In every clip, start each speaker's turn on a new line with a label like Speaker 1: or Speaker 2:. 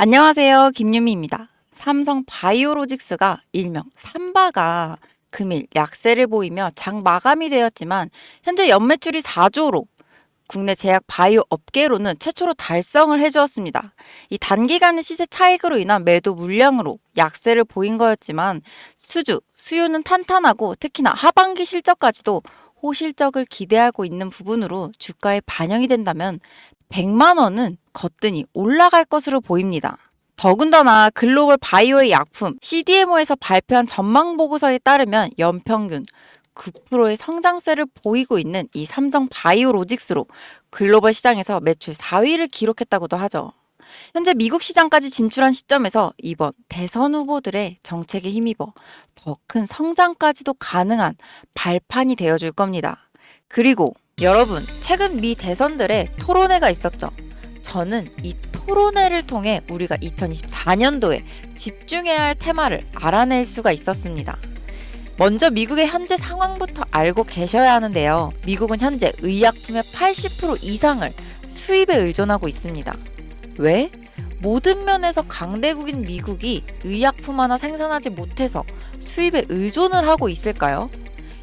Speaker 1: 안녕하세요. 김유미입니다. 삼성 바이오로직스가 일명 삼바가 금일 약세를 보이며 장 마감이 되었지만 현재 연매출이 4조로 국내 제약 바이오 업계로는 최초로 달성을 해주었습니다. 이 단기간의 시세 차익으로 인한 매도 물량으로 약세를 보인 거였지만 수요는 탄탄하고 특히나 하반기 실적까지도 호실적을 기대하고 있는 부분으로 주가에 반영이 된다면 100만 원은 거뜬히 올라갈 것으로 보입니다. 더군다나 글로벌 바이오의 약품 CDMO에서 발표한 전망 보고서에 따르면 연평균 9%의 성장세를 보이고 있는 이 삼성 바이오로직스로 글로벌 시장에서 매출 4위를 기록했다고도 하죠. 현재 미국 시장까지 진출한 시점에서 이번 대선 후보들의 정책에 힘입어 더 큰 성장까지도 가능한 발판이 되어줄 겁니다. 그리고 여러분, 최근 미 대선들의 토론회가 있었죠. 저는 이 토론회를 통해 우리가 2024년도에 집중해야 할 테마를 알아낼 수가 있었습니다. 먼저 미국의 현재 상황부터 알고 계셔야 하는데요. 미국은 현재 의약품의 80% 이상을 수입에 의존하고 있습니다. 왜? 모든 면에서 강대국인 미국이 의약품 하나 생산하지 못해서 수입에 의존을 하고 있을까요?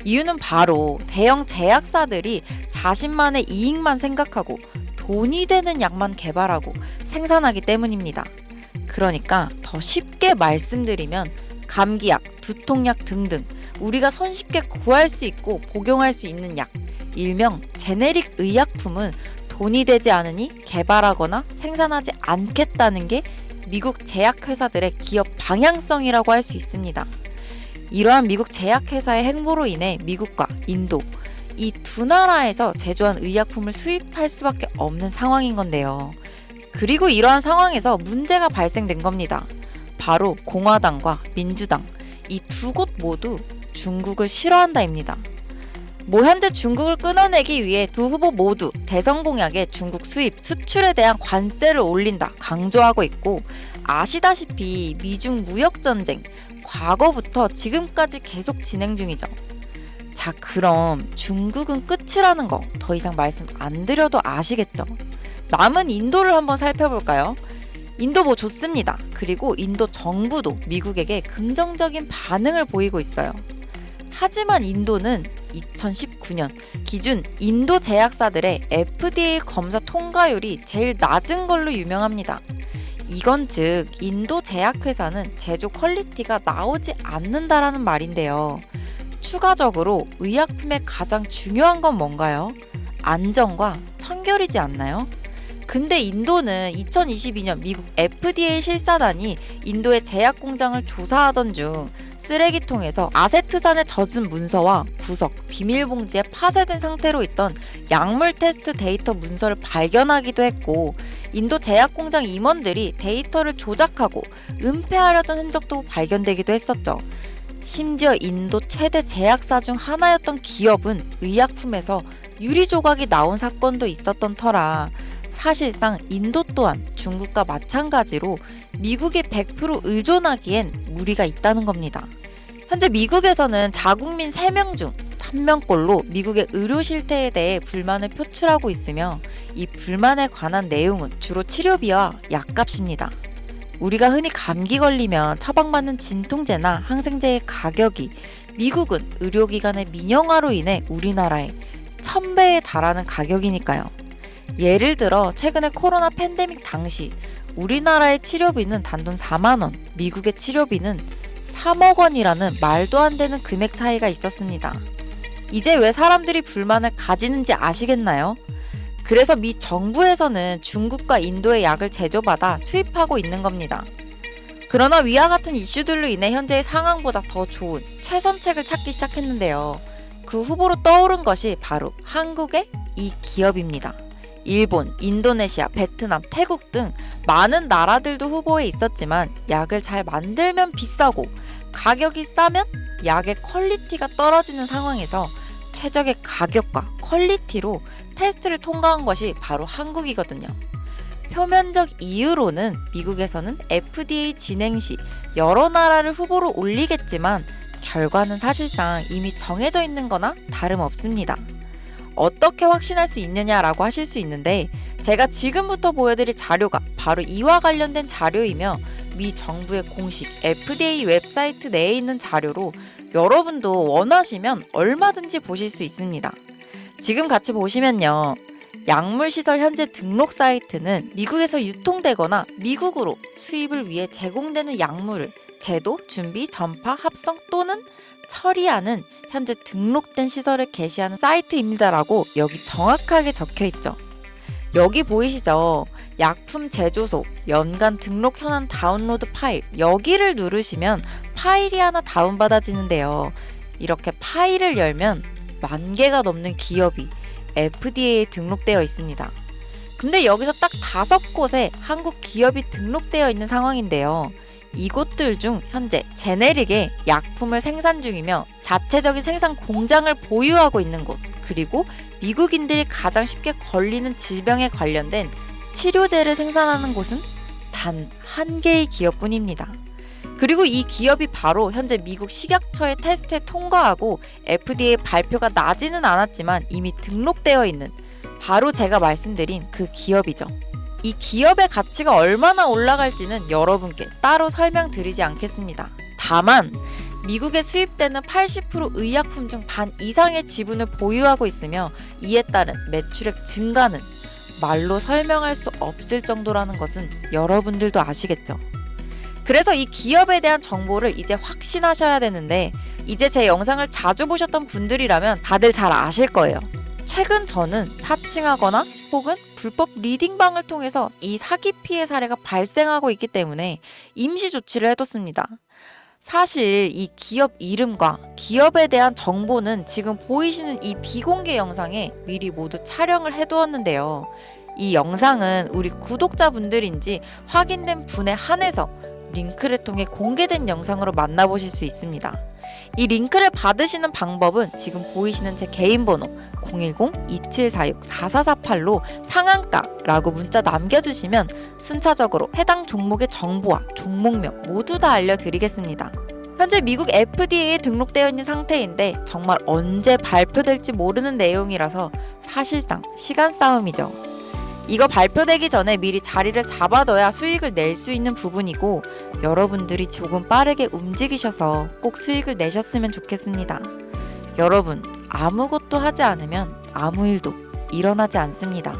Speaker 1: 이유는 바로 대형 제약사들이 자신만의 이익만 생각하고 돈이 되는 약만 개발하고 생산하기 때문입니다. 그러니까 더 쉽게 말씀드리면 감기약, 두통약 등등 우리가 손쉽게 구할 수 있고 복용할 수 있는 약, 일명 제네릭 의약품은 돈이 되지 않으니 개발하거나 생산하지 않겠다는 게 미국 제약회사들의 기업 방향성이라고 할 수 있습니다. 이러한 미국 제약회사의 행보로 인해 미국과 인도, 이 두 나라에서 제조한 의약품을 수입할 수밖에 없는 상황인 건데요. 그리고 이러한 상황에서 문제가 발생된 겁니다. 바로 공화당과 민주당, 이 두 곳 모두 중국을 싫어한다입니다. 현재 중국을 끊어내기 위해 두 후보 모두 대선 공약에 중국 수입, 수출에 대한 관세를 올린다 강조하고 있고, 아시다시피 미중 무역전쟁, 과거부터 지금까지 계속 진행 중이죠. 자, 그럼 중국은 끝이라는 거 더 이상 말씀 안 드려도 아시겠죠? 남은 인도를 한번 살펴볼까요? 인도 좋습니다. 그리고 인도 정부도 미국에게 긍정적인 반응을 보이고 있어요. 하지만 인도는 2019년 기준 인도 제약사들의 FDA 검사 통과율이 제일 낮은 걸로 유명합니다. 이건 즉 인도 제약회사는 제조 퀄리티가 나오지 않는다라는 말인데요. 추가적으로 의약품의 가장 중요한 건 뭔가요? 안전과 청결이지 않나요? 근데 인도는 2022년 미국 FDA 실사단이 인도의 제약 공장을 조사하던 중 쓰레기통에서 아세트산에 젖은 문서와 구석, 비밀봉지에 파쇄된 상태로 있던 약물 테스트 데이터 문서를 발견하기도 했고, 인도 제약공장 임원들이 데이터를 조작하고 은폐하려던 흔적도 발견되기도 했었죠. 심지어 인도 최대 제약사 중 하나였던 기업은 의약품에서 유리 조각이 나온 사건도 있었던 터라 사실상 인도 또한 중국과 마찬가지로 미국에 100% 의존하기엔 무리가 있다는 겁니다. 현재 미국에서는 자국민 3명 중 1명꼴로 미국의 의료 실태에 대해 불만을 표출하고 있으며, 이 불만에 관한 내용은 주로 치료비와 약값입니다. 우리가 흔히 감기 걸리면 처방받는 진통제나 항생제의 가격이 미국은 의료기관의 민영화로 인해 우리나라의 1000배에 달하는 가격이니까요. 예를 들어 최근에 코로나 팬데믹 당시 우리나라의 치료비는 단돈 4만 원, 미국의 치료비는 3억 원이라는 말도 안 되는 금액 차이가 있었습니다. 이제 왜 사람들이 불만을 가지는지 아시겠나요? 그래서 미 정부에서는 중국과 인도의 약을 제조받아 수입하고 있는 겁니다. 그러나 위와 같은 이슈들로 인해 현재의 상황보다 더 좋은 최선책을 찾기 시작했는데요. 그 후보로 떠오른 것이 바로 한국의 이 기업입니다. 일본, 인도네시아, 베트남, 태국 등 많은 나라들도 후보에 있었지만 약을 잘 만들면 비싸고 가격이 싸면 약의 퀄리티가 떨어지는 상황에서 최적의 가격과 퀄리티로 테스트를 통과한 것이 바로 한국이거든요. 표면적 이유로는 미국에서는 FDA 진행 시 여러 나라를 후보로 올리겠지만 결과는 사실상 이미 정해져 있는 거나 다름없습니다. 어떻게 확신할 수 있느냐라고 하실 수 있는데, 제가 지금부터 보여드릴 자료가 바로 이와 관련된 자료이며 미 정부의 공식 FDA 웹사이트 내에 있는 자료로 여러분도 원하시면 얼마든지 보실 수 있습니다. 지금 같이 보시면요. 약물시설 현재 등록 사이트는 미국에서 유통되거나 미국으로 수입을 위해 제공되는 약물을 제도, 준비, 전파, 합성 또는 처리하는 현재 등록된 시설을 게시하는 사이트입니다라고 여기 정확하게 적혀 있죠. 여기 보이시죠? 약품 제조소, 연간 등록 현황 다운로드 파일, 여기를 누르시면 파일이 하나 다운받아지는데요. 이렇게 파일을 열면 10,000개가 넘는 기업이 FDA에 등록되어 있습니다. 근데 여기서 딱 5곳에 한국 기업이 등록되어 있는 상황인데요. 이곳들 중 현재 제네릭의 약품을 생산 중이며 자체적인 생산 공장을 보유하고 있는 곳, 그리고 미국인들이 가장 쉽게 걸리는 질병에 관련된 치료제를 생산하는 곳은 단 1개의 기업뿐입니다. 그리고 이 기업이 바로 현재 미국 식약처의 테스트에 통과하고 FDA 발표가 나지는 않았지만 이미 등록되어 있는 바로 제가 말씀드린 그 기업이죠. 이 기업의 가치가 얼마나 올라갈지는 여러분께 따로 설명드리지 않겠습니다. 다만 미국에 수입되는 80% 의약품 중 반 이상의 지분을 보유하고 있으며 이에 따른 매출액 증가는 말로 설명할 수 없을 정도라는 것은 여러분들도 아시겠죠? 그래서 이 기업에 대한 정보를 이제 확신하셔야 되는데 이제 제 영상을 자주 보셨던 분들이라면 다들 잘 아실 거예요. 최근 저는 사칭하거나 혹은 불법 리딩방을 통해서 이 사기 피해 사례가 발생하고 있기 때문에 임시 조치를 해뒀습니다. 사실 이 기업 이름과 기업에 대한 정보는 지금 보이시는 이 비공개 영상에 미리 모두 촬영을 해두었는데요. 이 영상은 우리 구독자분들인지 확인된 분에 한해서 링크를 통해 공개된 영상으로 만나보실 수 있습니다. 이 링크를 받으시는 방법은 지금 보이시는 제 개인 번호 010-2746-4448로 상한가라고 문자 남겨주시면 순차적으로 해당 종목의 정보와 종목명 모두 다 알려드리겠습니다. 현재 미국 FDA에 등록되어 있는 상태인데 정말 언제 발표될지 모르는 내용이라서 사실상 시간 싸움이죠. 이거 발표되기 전에 미리 자리를 잡아둬야 수익을 낼 수 있는 부분이고 여러분들이 조금 빠르게 움직이셔서 꼭 수익을 내셨으면 좋겠습니다. 여러분, 아무것도 하지 않으면 아무 일도 일어나지 않습니다.